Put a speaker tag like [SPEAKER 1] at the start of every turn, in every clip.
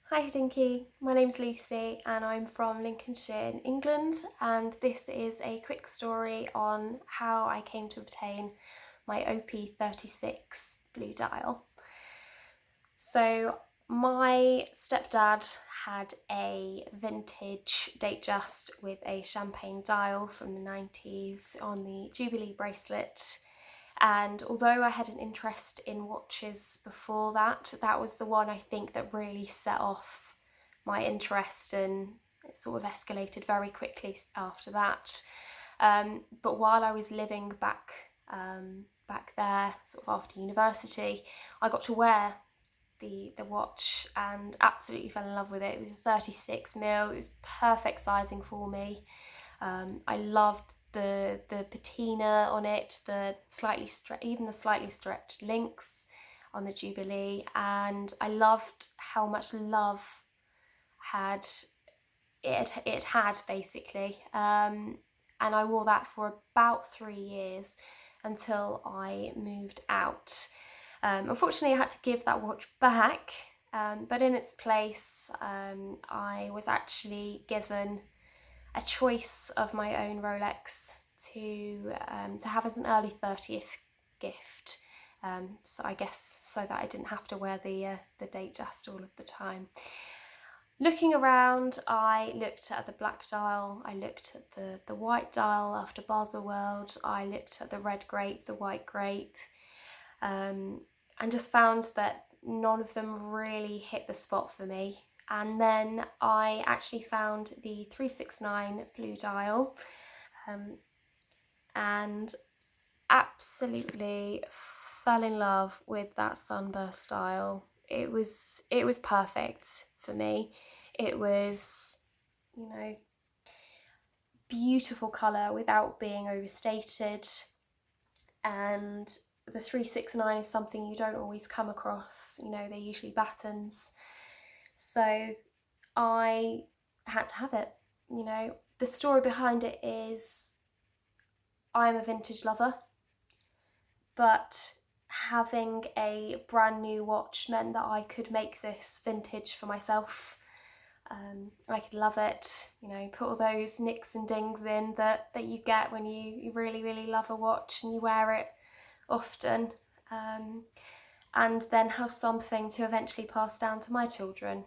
[SPEAKER 1] Hi Hodinkee, my name's Lucy and I'm from Lincolnshire in England, and this is a quick story on how I came to obtain my OP36 blue dial. So my stepdad had a vintage Datejust with a champagne dial from the 90s on the Jubilee bracelet. And although I had an interest in watches before that, that was the one I think that really set off my interest, and it sort of escalated very quickly after that. But while I was living back there, sort of after university, I got to wear the watch and absolutely fell in love with it. It was a 36 mil. It was perfect sizing for me. I loved the patina on it, even the slightly stretched links on the Jubilee, and I loved how much love had it had basically. And I wore that for about 3 years until I moved out. Unfortunately, I had to give that watch back, but in its place, I was actually given a choice of my own Rolex to have as an early 30th gift. So I guess so that I didn't have to wear the Datejust all of the time. Looking around, I looked at the black dial, I looked at the white dial after Baselworld, I looked at the red grape, the white grape, and just found that none of them really hit the spot for me. And then I actually found the 369 blue dial, and absolutely fell in love with that sunburst dial. It was perfect for me. It was, beautiful colour without being overstated, and the 369 is something you don't always come across. They're usually battens. So I had to have it. The story behind it is I'm a vintage lover, but having a brand new watch meant that I could make this vintage for myself. I could love it, put all those nicks and dings in that you get when you really, really love a watch and you wear it often, and then have something to eventually pass down to my children,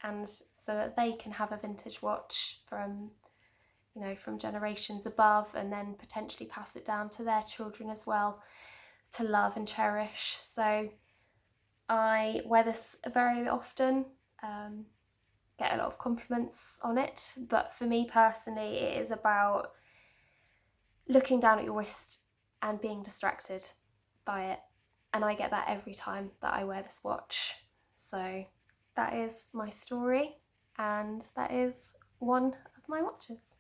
[SPEAKER 1] and so that they can have a vintage watch from generations above, and then potentially pass it down to their children as well to love and cherish. So I wear this very often, get a lot of compliments on it, but for me personally it is about looking down at your wrist and being distracted by it, and I get that every time that I wear this watch. So that is my story, and that is one of my watches.